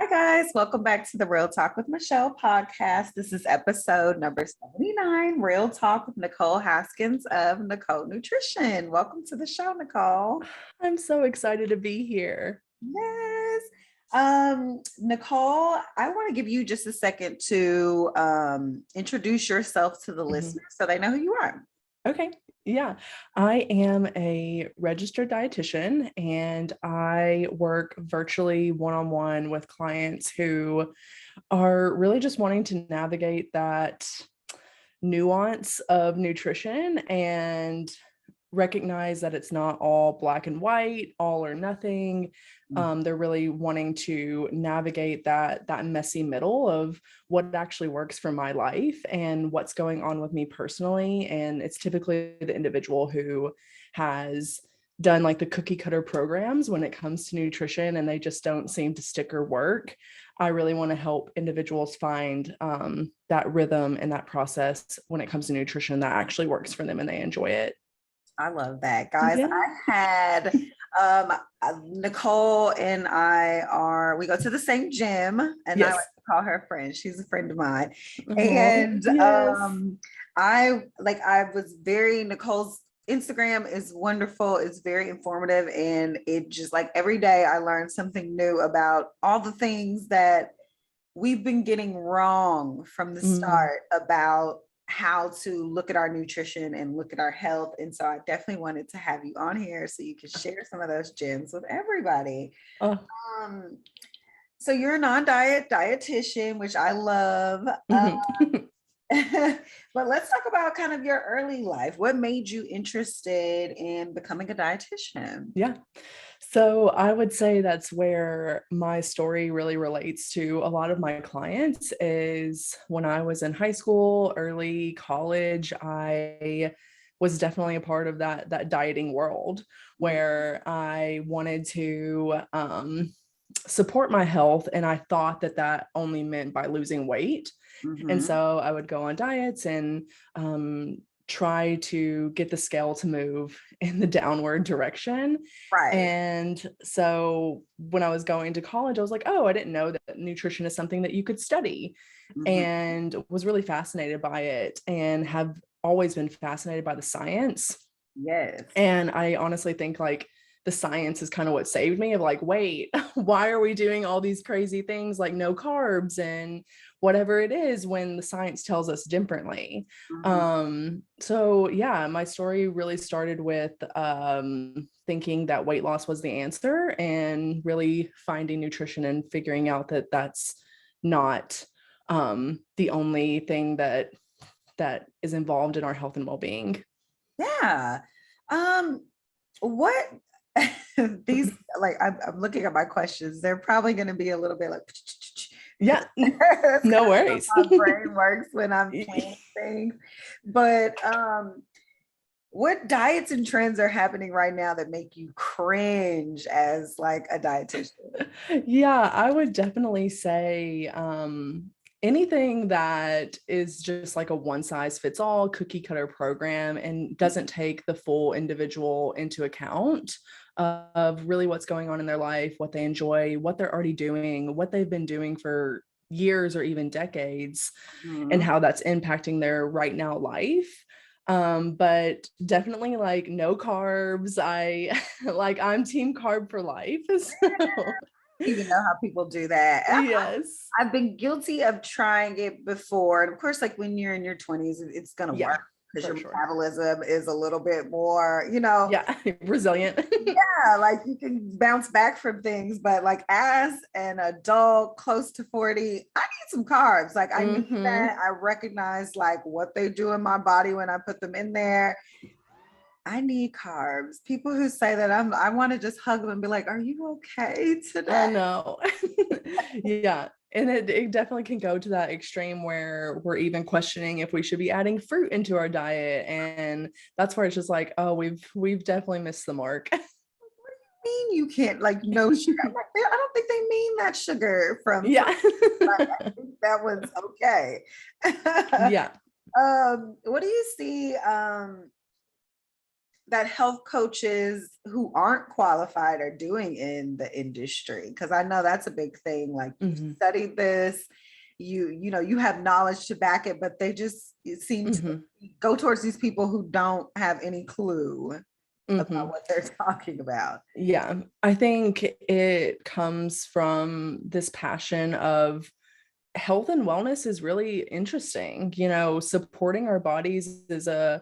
Hi, guys. Welcome back to the Real Talk with Michelle podcast. This is episode number 79, Real Talk with Nicole Haskins of Nicole Nutrition. Welcome to the show, Nicole. I'm so excited to be here. Yes. Nicole, I want to give you just a second to introduce yourself to the listeners so they know who you are. Okay. Yeah. I am a registered dietitian and I work virtually one-on-one with clients who are really just wanting to navigate that nuance of nutrition and recognize that it's not all black and white, all or nothing. They're really wanting to navigate that messy middle of what actually works for my life and what's going on with me personally. And it's typically the individual who has done like the cookie cutter programs when it comes to nutrition and they just don't seem to stick or work. I really want to help individuals find that rhythm and that process when it comes to nutrition that actually works for them and they enjoy it. I love that, guys. Yeah. I had Nicole and we go to the same gym, and yes. I like to call her a friend. She's a friend of mine. And yes. Nicole's Instagram is wonderful. It's very informative. And it just like every day I learn something new about all the things that we've been getting wrong from the start about how to look at our nutrition and look at our health. And so I definitely wanted to have you on here so you could share some of those gems with everybody. So you're a non-diet dietitian, which I love. But let's talk about kind of your early life. What made you interested in becoming a dietitian? Yeah. So I would say that's where my story really relates to a lot of my clients is when I was in high school, early college, I was definitely a part of that dieting world where I wanted to support my health. And I thought that only meant by losing weight. And so I would go on diets and try to get the scale to move in the downward direction. Right. And so when I was going to college, I was like, oh, I didn't know that nutrition is something that you could study, and was really fascinated by it and have always been fascinated by the science. Yes. And I honestly think like the science is kind of what saved me of like, wait, why are we doing all these crazy things like no carbs and whatever it is when the science tells us differently? So yeah, my story really started with thinking that weight loss was the answer and really finding nutrition and figuring out that that's not the only thing that is involved in our health and well-being. Yeah. What these like I'm looking at my questions. They're probably going to be a little bit like yeah, no worries. My brain works when I'm playing things. But what diets and trends are happening right now that make you cringe as like a dietitian? Yeah, I would definitely say anything that is just like a one size fits all cookie cutter program and doesn't take the full individual into account of really what's going on in their life, what they enjoy, what they're already doing, what they've been doing for years or even decades, and how that's impacting their right now life. But definitely like no carbs. I'm team carb for life. So. Even know how people do that. Yes. I've been guilty of trying it before. And of course, like when you're in your 20s, it's going to work because your metabolism is a little bit more, resilient. Yeah, like you can bounce back from things. But like as an adult close to 40, I need some carbs. Like I need that. I recognize like what they do in my body when I put them in there. I need carbs. People who say that I want to just hug them and be like, are you okay today? I know. Yeah. And it definitely can go to that extreme where we're even questioning if we should be adding fruit into our diet. And that's where it's just like, oh, we've definitely missed the mark. What do you mean you can't like no sugar? I don't think they mean that sugar from yeah. Like, I think that was okay. Yeah. What do you see? that health coaches who aren't qualified are doing in the industry? Because I know that's a big thing. Like you Mhm. studied this, you know, you have knowledge to back it, but they just seem to Mhm. go towards these people who don't have any clue about Mhm. what they're talking about. Yeah, I think it comes from this passion of health and wellness is really interesting. Supporting our bodies is a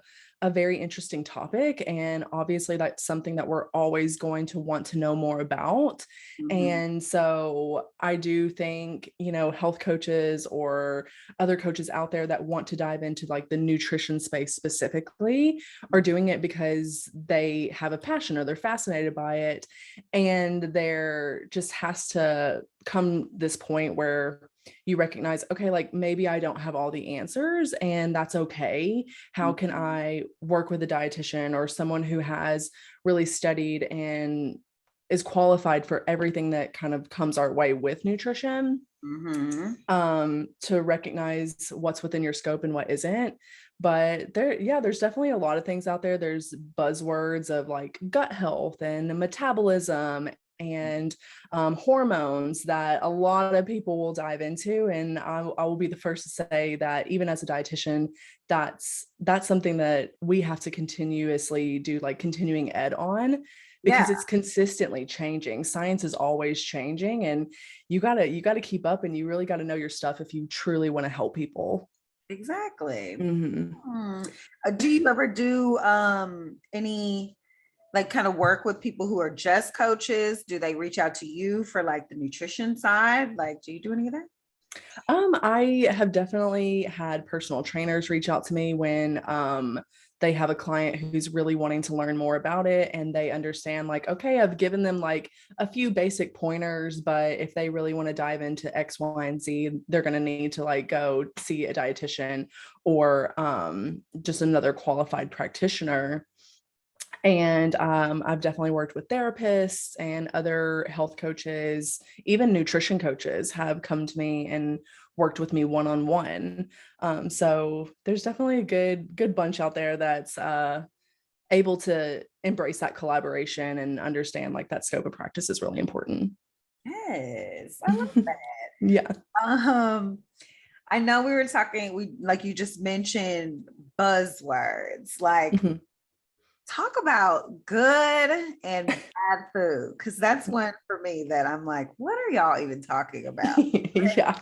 very interesting topic. And obviously, that's something that we're always going to want to know more about. Mhm. And so I do think, health coaches or other coaches out there that want to dive into like the nutrition space specifically are doing it because they have a passion or they're fascinated by it. And there just has to come this point where you recognize, okay, like maybe I don't have all the answers and that's okay. How can Mhm. I work with a dietitian or someone who has really studied and is qualified for everything that kind of comes our way with nutrition, Mhm. to recognize what's within your scope and what isn't. But there's definitely a lot of things out there. There's buzzwords of like gut health and metabolism and hormones that a lot of people will dive into. And I will be the first to say that even as a dietitian, that's something that we have to continuously do like continuing ed on, Yeah, because it's consistently changing. Science is always changing, and you gotta keep up, and you really got to know your stuff if you truly want to help people. exactly. Hmm. Hmm. Do you ever do any like kind of work with people who are just coaches? Do they reach out to you for like the nutrition side? Like, do you do any of that? I have definitely had personal trainers reach out to me when they have a client who's really wanting to learn more about it, and they understand like, okay, I've given them like a few basic pointers, but if they really want to dive into X, Y, and Z, they're going to need to like go see a dietitian or just another qualified practitioner. And I've definitely worked with therapists and other health coaches, even nutrition coaches have come to me and worked with me one on one. So there's definitely a good bunch out there that's able to embrace that collaboration and understand like that scope of practice is really important. Yes, I love Yeah. that. I know we were talking, we like you just mentioned buzzwords. Like Mhm. talk about good and bad food, because that's one for me that I'm like, what are y'all even talking about? Yeah.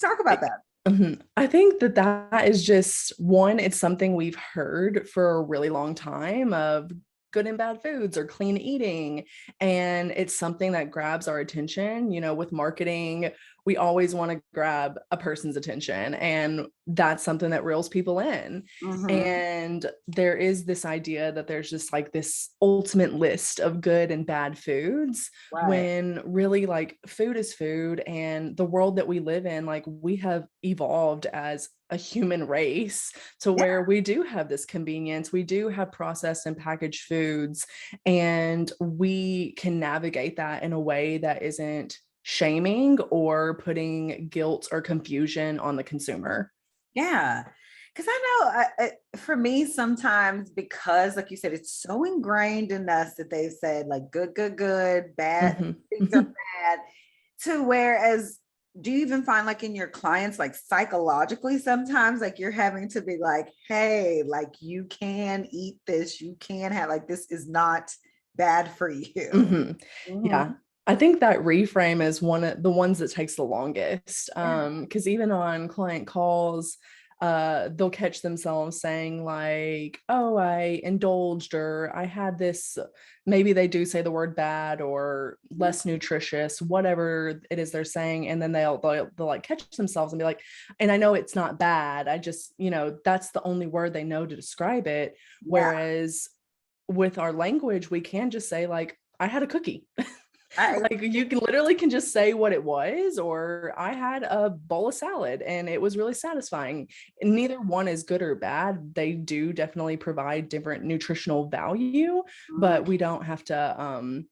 Talk about that. Mhm. I think that is just one, it's something we've heard for a really long time of good and bad foods or clean eating. And it's something that grabs our attention. With marketing, we always want to grab a person's attention, and that's something that reels people in. Mhm. And there is this idea that there's just like this ultimate list of good and bad foods, Right. when really like food is food, and the world that we live in, like we have evolved as a human race to Yeah. where we do have this convenience, we do have processed and packaged foods, and we can navigate that in a way that isn't shaming or putting guilt or confusion on the consumer. Yeah. Because I know for me, sometimes, because, like you said, it's so ingrained in us that they've said, like, good, good, good, bad, Mhm. things are bad, to whereas, do you even find, like, in your clients, like, psychologically, sometimes, like, you're having to be like, hey, like, you can eat this, you can have, like, this is not bad for you. Mhm. Mhm. Yeah. I think that reframe is one of the ones that takes the longest. Yeah. Because even on client calls, they'll catch themselves saying like, "Oh, I indulged," or "I had this." Maybe they do say the word bad or less nutritious, whatever it is they're saying, and then they'll like catch themselves and be like, "And I know it's not bad. I just, that's the only word they know to describe it." Yeah. Whereas with our language, we can just say like, I had a cookie. I, Like you can literally can just say what it was, or I had a bowl of salad and it was really satisfying. And neither one is good or bad. They do definitely provide different nutritional value, but we don't have to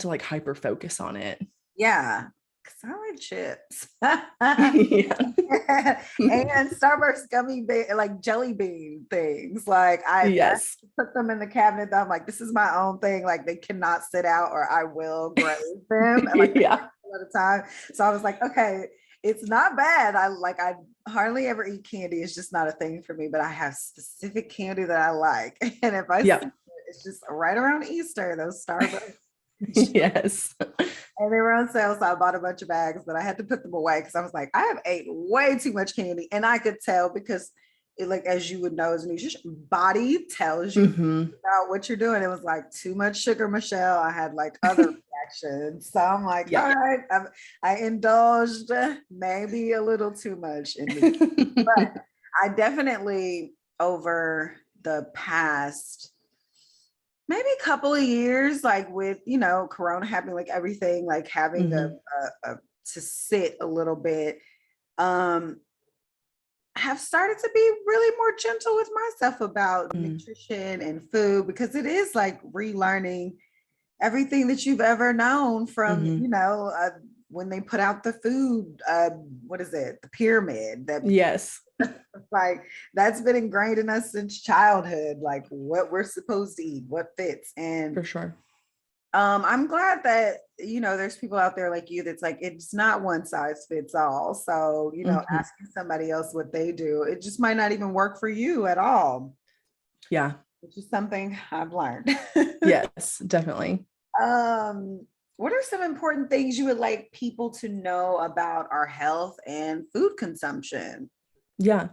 like hyper focus on it. yeah. because I like chips. Yeah. And Starburst gummy bear, like jelly bean things. Like I Yes. put them in the cabinet. I'm like, this is my own thing. Like they cannot sit out or I will graze them. And like Yeah. at a time. So I was like, okay, it's not bad. I hardly ever eat candy. It's just not a thing for me, but I have specific candy that I like. And if I see Yeah. it, it's just right around Easter, those Starburst. Yes. And they were on sale, so I bought a bunch of bags, but I had to put them away because I was like, I have ate way too much candy, and I could tell because, it, like as you would know, as a nutrition body tells you Hmm. about what you're doing. It was like too much sugar, Michelle. I had like other reactions, so I'm like, Yeah. all right, I indulged maybe a little too much in the, but I definitely over the past maybe a couple of years, like with, Corona happening, like everything, like having Hmm. to sit a little bit, um, have started to be really more gentle with myself about Mm. nutrition and food because it is like relearning everything that you've ever known from, Hmm. when they put out the food, what is it, the pyramid that Yes, like that's been ingrained in us since childhood, like what we're supposed to eat, what fits. And for sure. I'm glad that, there's people out there like you that's like, it's not one size fits all. So, Hmm. asking somebody else what they do, it just might not even work for you at all, Yeah. which is something I've learned. Yes, definitely. What are some important things you would like people to know about our health and food consumption? Yeah.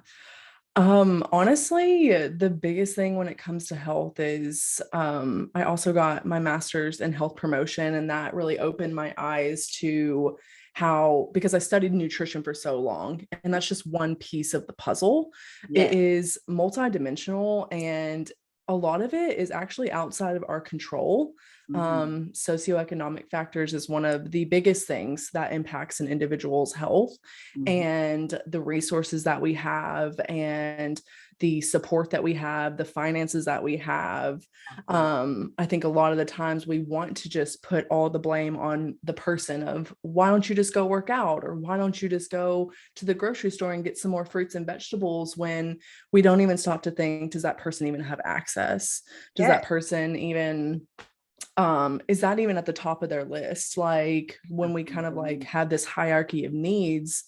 Honestly, the biggest thing when it comes to health is I also got my master's in health promotion, and that really opened my eyes to how, because I studied nutrition for so long, and that's just one piece of the puzzle. It Yes. is multidimensional, and a lot of it is actually outside of our control. Mhm. Socioeconomic factors is one of the biggest things that impacts an individual's health, Mhm. and the resources that we have and the support that we have, the finances that we have. Absolutely. I think a lot of the times we want to just put all the blame on the person of why don't you just go work out, or why don't you just go to the grocery store and get some more fruits and vegetables, when we don't even stop to think, does that person even have access? Does Yeah. that person even is that even at the top of their list? Like when we kind of like have this hierarchy of needs,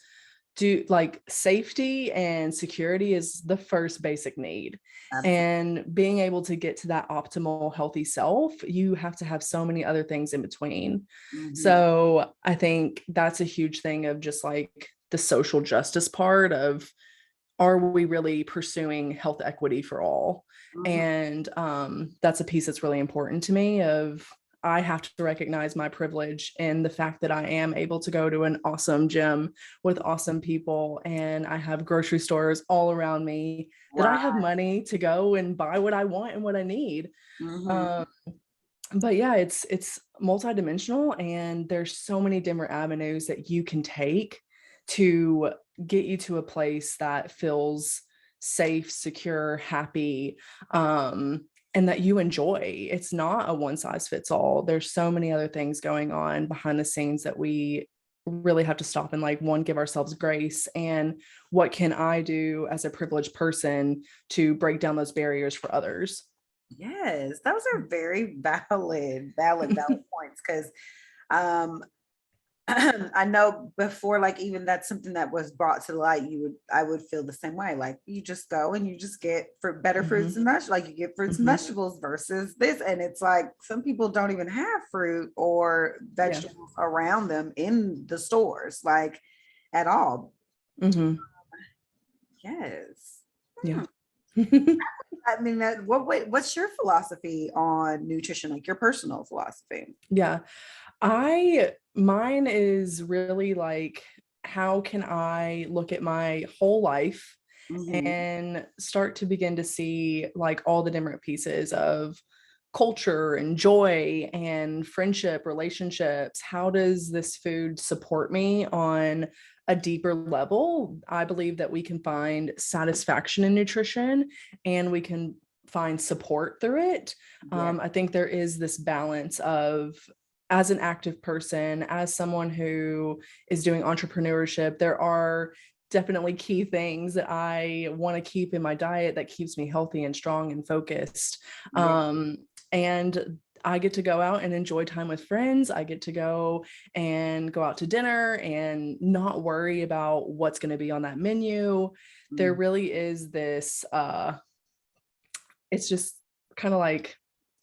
do like safety and security is the first basic need, Absolutely. and being able to get to that optimal healthy self, you have to have so many other things in between. Mhm. So I think that's a huge thing of just like the social justice part of, are we really pursuing health equity for all? Mhm. And that's a piece that's really important to me of, I have to recognize my privilege and the fact that I am able to go to an awesome gym with awesome people, and I have grocery stores all around me, that I have Right. money to go and buy what I want and what I need. Mhm. um, but yeah, it's multidimensional, and there's so many different avenues that you can take to get you to a place that feels safe, secure, happy, and that you enjoy. It's not a one size fits all. There's so many other things going on behind the scenes that we really have to stop and like, one, give ourselves grace, and what can I do as a privileged person to break down those barriers for others. Yes, those are very valid points. Because um, I know before, like even that's something that was brought to light, I would feel the same way. Like you just go and you just get for better fruits Mhm. and vegetables, like you get fruits and Mhm. vegetables versus this. And it's like some people don't even have fruit or Yeah. vegetables around them in the stores, like at all. Mhm. Yes. Yeah. Hmm. I mean, what's your philosophy on nutrition, like your personal philosophy? Yeah. Mine is really like, how can I look at my whole life Mhm. and start to begin to see like all the different pieces of culture and joy and friendship, relationships? How does this food support me on a deeper level? I believe that we can find satisfaction in nutrition, and we can find support through it. Yeah. I think there is this balance of as an active person, as someone who is doing entrepreneurship, there are definitely key things that I want to keep in my diet that keeps me healthy and strong and focused. Yeah. And I get to go out and enjoy time with friends. I get to go out to dinner and not worry about what's going to be on that menu. There Mm. really is this, it's just kind of like,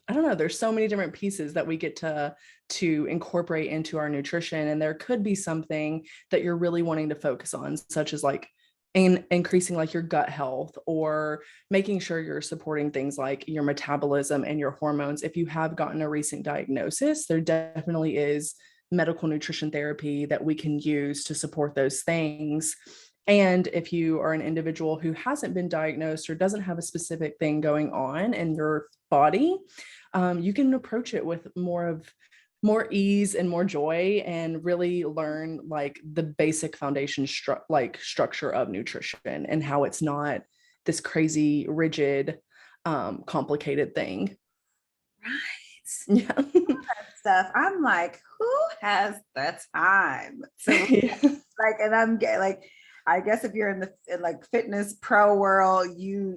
I don't know, there's so many different pieces that we get to incorporate into our nutrition. And there could be something that you're really wanting to focus on, such as like increasing like your gut health, or making sure you're supporting things like your metabolism and your hormones. If you have gotten a recent diagnosis, there definitely is medical nutrition therapy that we can use to support those things. And if you are an individual who hasn't been diagnosed or doesn't have a specific thing going on in your body, you can approach it with more ease and more joy, and really learn like the basic foundation structure of nutrition, and how it's not this crazy rigid complicated thing. Right. Yeah. Stuff. I'm like, who has the time to Yeah. like, and I'm getting like, I guess if you're in the like fitness pro world, you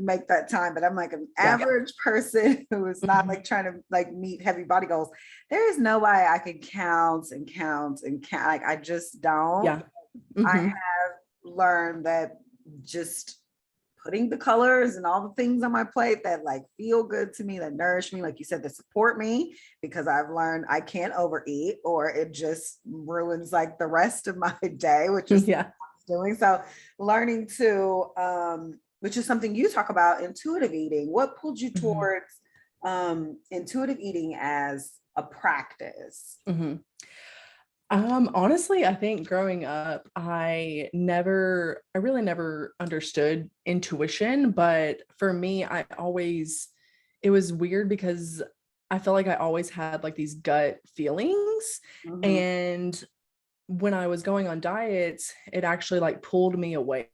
make that time. But I'm like an Yeah. average person who is not like trying to like meet heavy body goals. There is no way I could count and count and count. Like I just don't. Yeah. I Mm-hmm. have learned that just putting the colors and all the things on my plate that like feel good to me, that nourish me, like you said, that support me, because I've learned I can't overeat or it just ruins like the rest of my day, which is Yeah. doing. So learning to, which is something you talk about, intuitive eating. What pulled you Mm-hmm. towards intuitive eating as a practice? Mm-hmm. Honestly, I think growing up, I really never understood intuition, but for me, it was weird because I felt like I always had like these gut feelings. Mhm. And when I was going on diets, it actually like pulled me away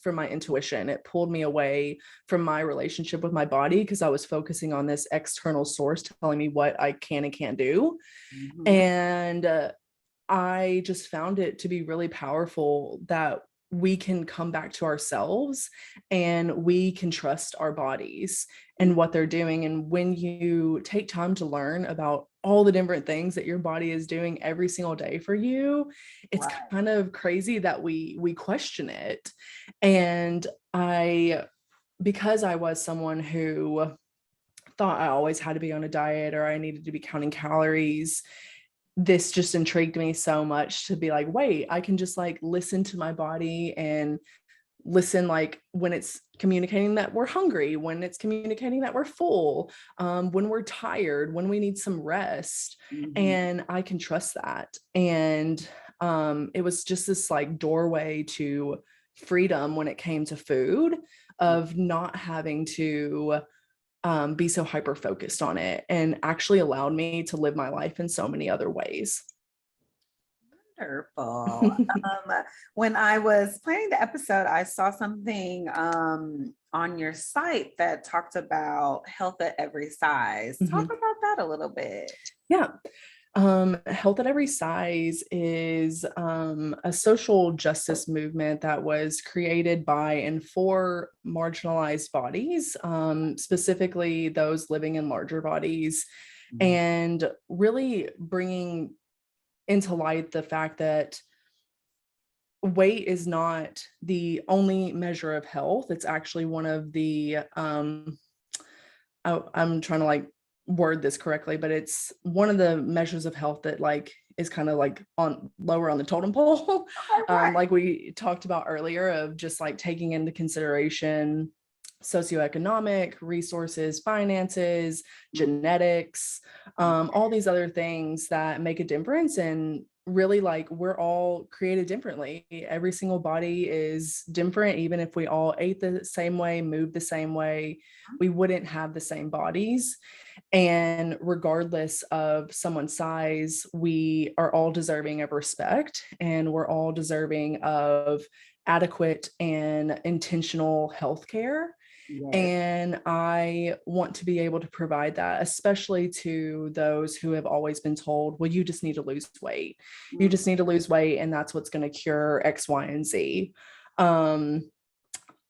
from my intuition. It pulled me away from my relationship with my body, because I was focusing on this external source telling me what I can and can't do. Mhm. And I just found it to be really powerful that we can come back to ourselves and we can trust our bodies and what they're doing. And when you take time to learn about all the different things that your body is doing every single day for you, it's Right. kind of crazy that we question it. And I because I was someone who thought I always had to be on a diet or I needed to be counting calories, this just intrigued me so much to be like, wait, I can just like listen to my body and listen, like when it's communicating that we're hungry, when it's communicating that we're full, when we're tired, when we need some rest. Mhm. And I can trust that. And it was just this like doorway to freedom when it came to food, of not having to be so hyper focused on it, and actually allowed me to live my life in so many other ways. Wonderful. When I was planning the episode, I saw something on your site that talked about health at every size. Talk Mhm. about that a little bit. Yeah. Health at Every Size is a social justice movement that was created by and for marginalized bodies, specifically those living in larger bodies, Mhm. and really bringing into light the fact that weight is not the only measure of health. It's actually one of the I'm trying to like word this correctly, but it's one of the measures of health that like is kind of like on lower on the totem pole. Okay, right. Like we talked about earlier, of just like taking into consideration socioeconomic resources, finances, genetics, all these other things that make a difference. And really, like, we're all created differently. Every single body is different. Even if we all ate the same way, moved the same way, we wouldn't have the same bodies. And regardless of someone's size, we are all deserving of respect, and we're all deserving of adequate and intentional healthcare. Yes. And I want to be able to provide that, especially to those who have always been told, well, you just need to lose weight. You Mm, just need to lose weight, and that's what's going to cure X, Y, and Z. Um,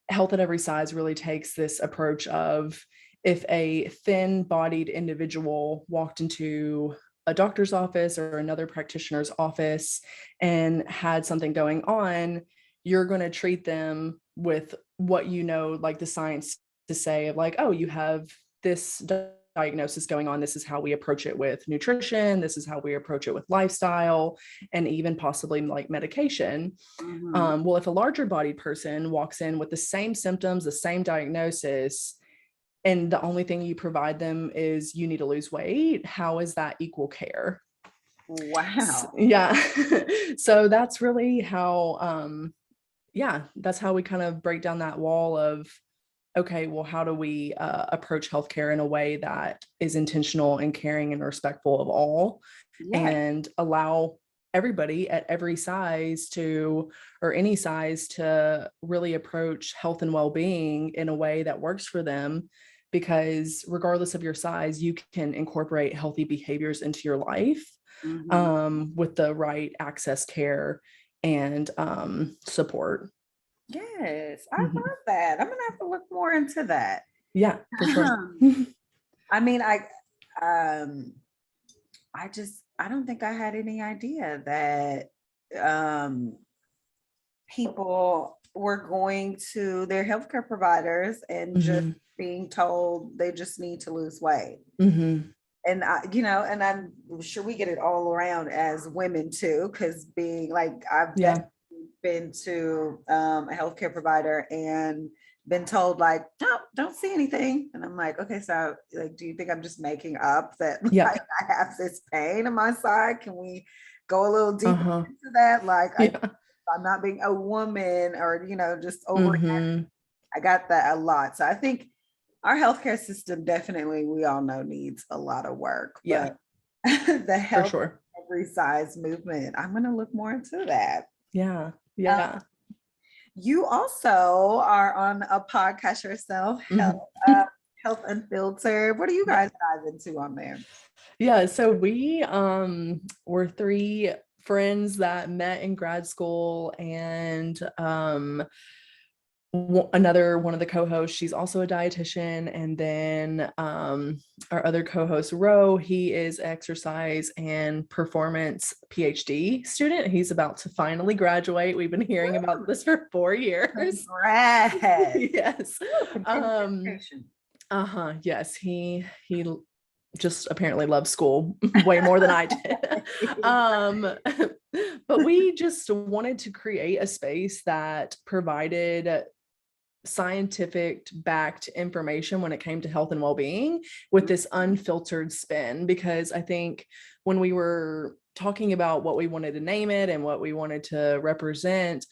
Health at Every Size really takes this approach of, if a thin bodied individual walked into a doctor's office or another practitioner's office and had something going on, you're going to treat them with what you know, like the science to say of like, oh, you have this diagnosis going on. This is how we approach it with nutrition. This is how we approach it with lifestyle, and even possibly like medication. mhm. Well, if a larger bodied person walks in with the same symptoms, the same diagnosis, and the only thing you provide them is you need to lose weight, how is that equal care? Wow. Yeah. So that's really how, that's how we kind of break down that wall of, okay, well, how do we approach healthcare in a way that is intentional and caring and respectful of all, Yeah. and allow everybody at every size to, or any size, to really approach health and well-being in a way that works for them, because regardless of your size, you can incorporate healthy behaviors into your life, Mhm. with the right access, care, and support. Yes, I Mhm. love that. I'm gonna have to look more into that. Yeah, for sure. I mean, um I don't think I had any idea that um people were going to their healthcare providers and just Mhm. being told they just need to lose weight. Mhm. And and I'm sure we get it all around as women too, because being like, I've Yeah. definitely been to a healthcare provider and been told like, no, don't see anything. And I'm like, okay, so like, do you think I'm just making up that Yeah. like I have this pain on my side? Can we go a little deeper Uh-huh. into that? Like, Yeah. I'm not being a woman or, just over. Mhm. I got that a lot. So I think our healthcare system definitely, we all know, needs a lot of work, Yeah, but the for health sure. every size movement, I'm going to look more into that. Yeah. Uh, Yeah. you also are on a podcast yourself, Mhm. uh, Health Unfiltered. What do you Yeah. guys dive into on there? Yeah, so we were three friends that met in grad school, and another one of the co-hosts, she's also a dietitian, and then our other co-host Ro, he is exercise and performance PhD student. He's about to finally graduate. We've been hearing about this for 4 years. Congrats. Yes. Ooh, um congratulations. yes, he just apparently loves school way more than I did. But we just wanted to create a space that provided scientific backed information when it came to health and well-being, with this unfiltered spin, because I think when we were talking about what we wanted to name it and what we wanted to represent,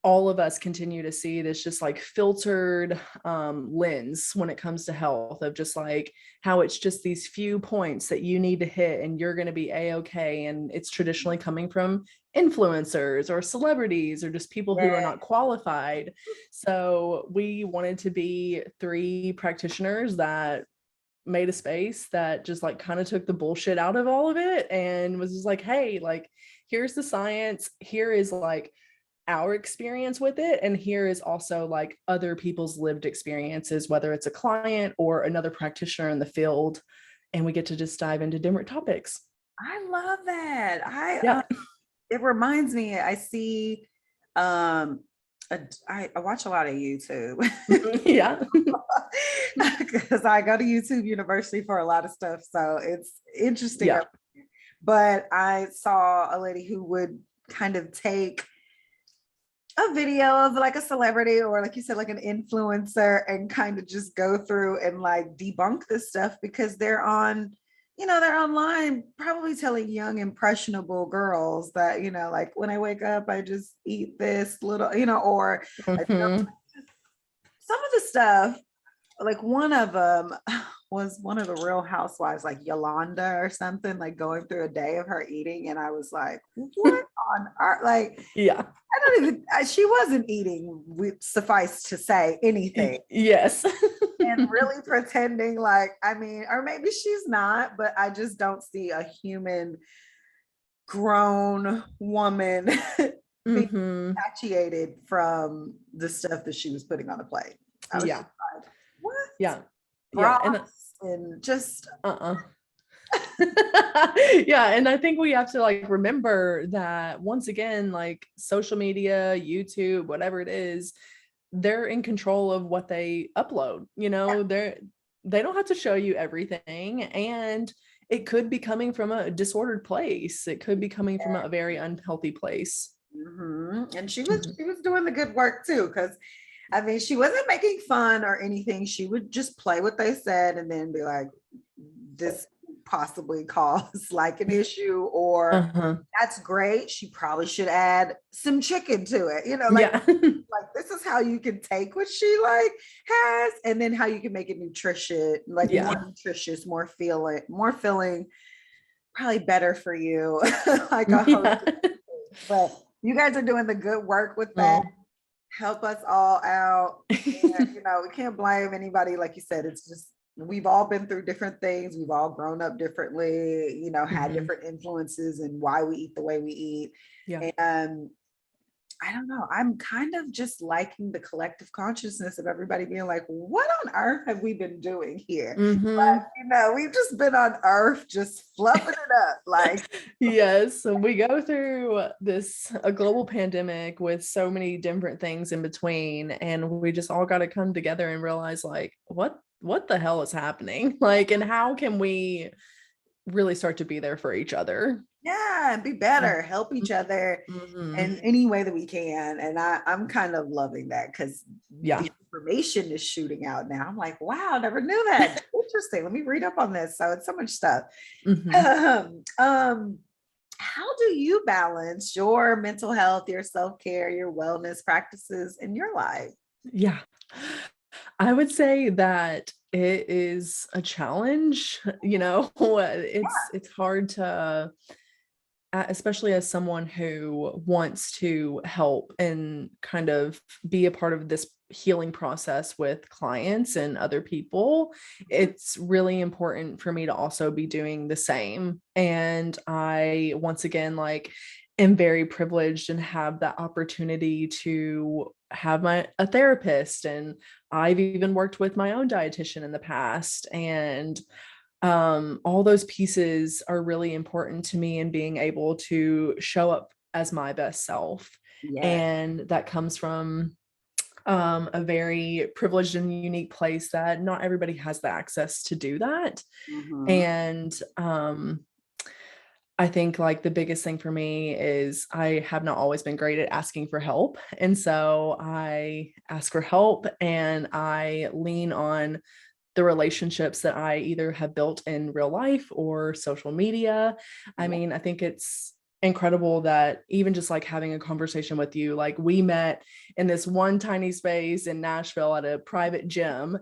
all of us continue to see this just like filtered lens when it comes to health, of just like how it's just these few points that you need to hit and you're going to be a-okay, and it's traditionally coming from influencers or celebrities or just people who are Yeah. not qualified. So we wanted to be three practitioners that made a space that just like kind of took the bullshit out of all of it and was just like, hey, like, here's the science, here is like our experience with it, and here is also like other people's lived experiences, whether it's a client or another practitioner in the field, and we get to just dive into different topics. I love that. Yeah. It reminds me, I see, um, I watch a lot of YouTube Yeah. because I go to YouTube University for a lot of stuff. So it's interesting. Yeah. But I saw a lady who would kind of take a video of like a celebrity or like you said, like an influencer, and kind of just go through and like debunk this stuff because they're online probably telling young impressionable girls that, like when I wake up, I just eat this little, or I Hmm. some of the stuff like one of them was one of the Real Housewives, like Yolanda or something, like going through a day of her eating, and I was like, what on earth? Like, Yeah. I don't even. She wasn't eating. Suffice to say, anything, Yes. and really pretending like, I mean, or maybe she's not, but I just don't see a human grown woman being Hmm. satiated from the stuff that she was putting on the plate. I was Yeah. just like, what? Yeah. Yeah. And Broths and just uh-uh. Yeah, and I think we have to like remember that once again, like social media, YouTube, whatever it is, they're in control of what they upload. They don't have to show you everything, and it could be coming from a disordered place. It could be coming from a very unhealthy place. and Mhm. she was doing the good work too, because I mean she wasn't making fun or anything. She would just play what they said and then be like, this possibly cause like an issue, or Uh-huh. that's great. She probably should add some chicken to it. Yeah. Like this is how you can take what she like has, and then how you can make it nutritious, like more Yeah. nutritious, more filling, probably better for you, like a host Yeah. of things. But you guys are doing the good work with that. Oh. Help us all out. And, we can't blame anybody. Like you said, it's just, we've all been through different things. We've all grown up differently, had Mhm. different influences and why we eat the way we eat. Yeah. And I don't know. I'm kind of just liking the collective consciousness of everybody being like, what on earth have we been doing here? Hmm. We've just been on earth just fluffing it up. Like, Yes, so we go through a global pandemic with so many different things in between, and we just all got to come together and realize like what the hell is happening? Like, and how can we really start to be there for each other? yeah, and be better, help each other Mm-hmm. in any way that we can. And I'm kind of loving that because Yeah. the information is shooting out now. I'm like, wow, never knew that. Interesting. Let me read up on this. So it's so much stuff. Hmm. um, how do you balance your mental health, your self-care, your wellness practices in your life? Yeah. I would say that it is a challenge, it's hard to especially as someone who wants to help and kind of be a part of this healing process with clients and other people, it's really important for me to also be doing the same. And I, once again, like, am very privileged and have that opportunity to have a therapist, and I've even worked with my own dietitian in the past, and all those pieces are really important to me in being able to show up as my best self. Yeah. And that comes from a very privileged and unique place that not everybody has the access to do that. Mhm. And I think like the biggest thing for me is I have not always been great at asking for help. And so I ask for help and I lean on the relationships that I either have built in real life or social media. I Yeah. mean, I think it's incredible that even just like having a conversation with you, like we met in this one tiny space in Nashville at a private gym.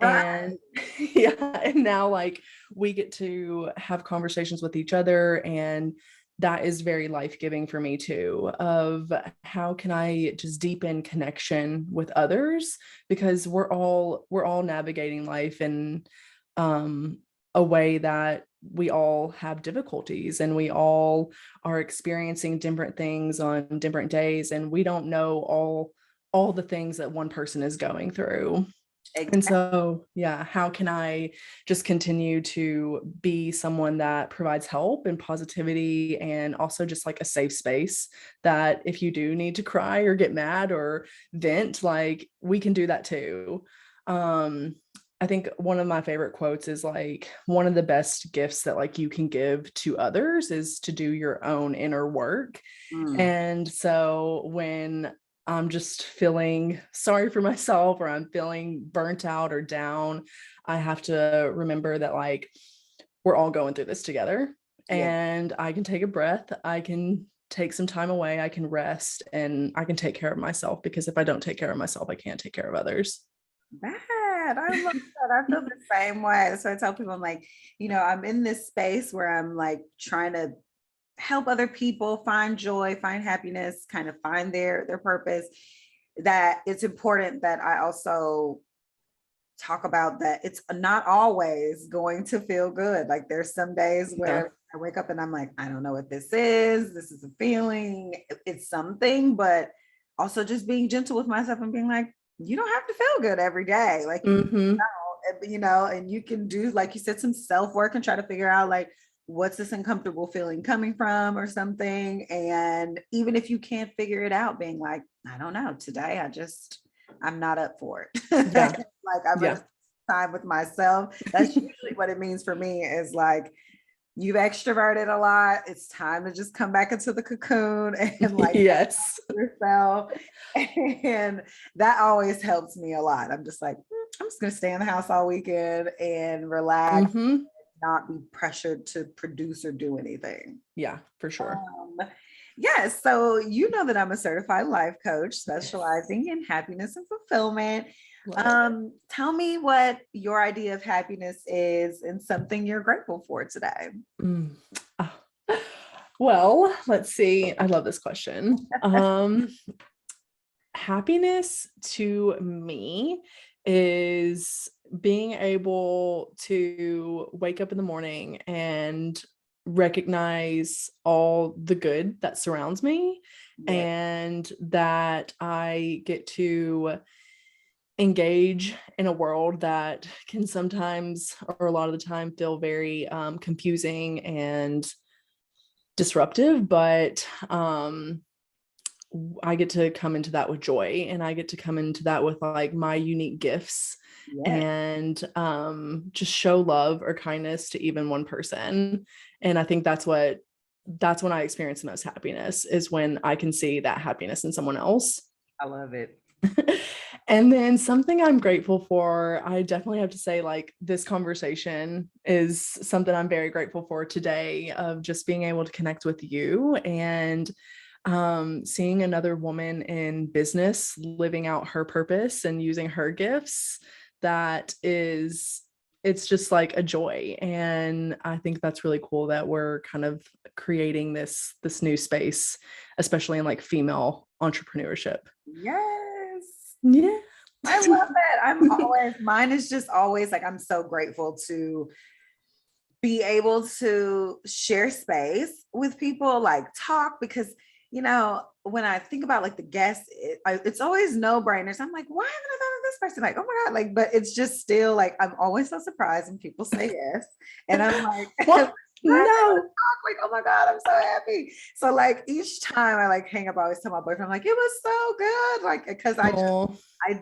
Right. And yeah, and now like we get to have conversations with each other, and that is very life-giving for me too, of how can I just deepen connection with others, because we're all navigating life in um a way that we all have difficulties, and we all are experiencing different things on different days, and we don't know all the things that one person is going through. And Exactly. so, yeah, how can I just continue to be someone that provides help and positivity, and also just like a safe space that if you do need to cry or get mad or vent, like we can do that too. Um, I think one of my favorite quotes is like, one of the best gifts that like you can give to others is to do your own inner work. Mm. And so when I'm just feeling sorry for myself, or I'm feeling burnt out or down, I have to remember that like we're all going through this together, Yeah. and I can take a breath, I can take some time away, I can rest, and I can take care of myself, because if I don't take care of myself, I can't take care of others. Right. that. I love that. I feel the same way. So I tell people, I'm like, I'm in this space where I'm like trying to help other people find joy, find happiness, kind of find their purpose. That it's important that I also talk about that it's not always going to feel good. Like there's some days where I wake up and I'm like, I don't know what this is. This is a feeling, it's something, but also just being gentle with myself and being like, you don't have to feel good every day. Like, and you can do, like you said, some self-work and try to figure out like, what's this uncomfortable feeling coming from or something. And even if you can't figure it out, being like, I don't know, today I'm not up for it. Yeah. Like I'm gonna time with myself. That's usually what it means for me, is like, you've extroverted a lot. It's time to just come back into the cocoon and like yes, yourself. And that always helps me a lot. I'm just like, I'm just gonna stay in the house all weekend and relax, not be pressured to produce or do anything. Yeah, for sure. Yes. So you know that I'm a certified life coach specializing in happiness and fulfillment. Tell me what your idea of happiness is and something you're grateful for today. Well, let's see. I love this question. Happiness to me is being able to wake up in the morning and recognize all the good that surrounds me, and that I get to engage in a world that can sometimes, or a lot of the time, feel very confusing and disruptive, but I get to come into that with joy, and I get to come into that with like my unique gifts, and just show love or kindness to even one person. And I think that's when I experience the most happiness, is when I can see that happiness in someone else. I love it. And then something I'm grateful for, I definitely have to say, like, this conversation is something I'm very grateful for today, of just being able to connect with you and seeing another woman in business living out her purpose and using her gifts. It's just like a joy. And I think that's really cool that we're kind of creating this new space, especially in like female entrepreneurship. Yes. Yeah. I love it. Mine is just always like, I'm so grateful to be able to share space with people, like talk, because when I think about like the guests, it's always no brainers. I'm like, why haven't I thought of this person? Like, oh my God, like, but it's just still like, I'm always so surprised when people say yes. And I'm like, what? No. Like, oh my God, I'm so happy. So like each time I like hang up, I always tell my boyfriend, I'm like, it was so good. Like, because I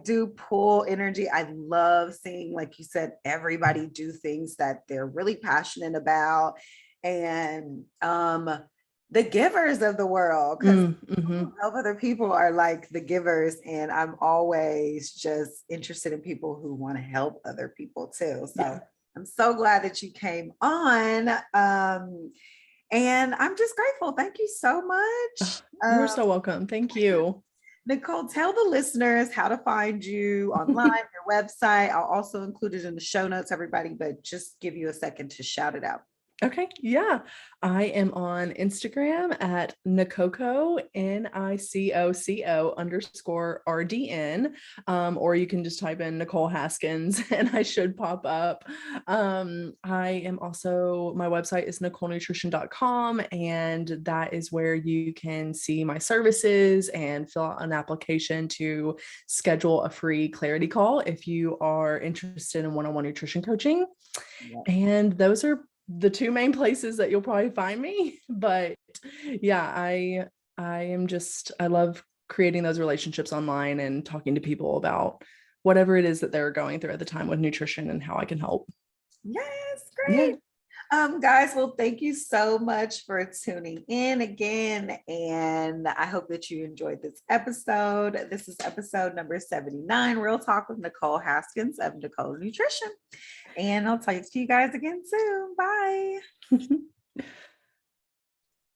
do pull energy. I love seeing, like you said, everybody do things that they're really passionate about. And the givers of the world, because help other people are like the givers. And I'm always just interested in people who want to help other people too. So I'm so glad that you came on. And I'm just grateful. Thank you so much. You're so welcome. Thank you. Nicole, tell the listeners how to find you online, your website. I'll also include it in the show notes, everybody, but just give you a second to shout it out. Okay. Yeah. I am on Instagram at Nicoco, NICOCO_RDN. Or you can just type in Nicole Haskins and I should pop up. I am also, my website is NicoleNutrition.com, and that is where you can see my services and fill out an application to schedule a free clarity call if you are interested in one-on-one nutrition coaching. And those are the two main places that you'll probably find me. But yeah, I love creating those relationships online and talking to people about whatever it is that they're going through at the time with nutrition and how I can help. Yes, great. Guys, well, thank you so much for tuning in again. And I hope that you enjoyed this episode. This is episode number 79, Real Talk with Nicole Haskins of Nicole Nutrition. And I'll talk to you guys again soon. Bye.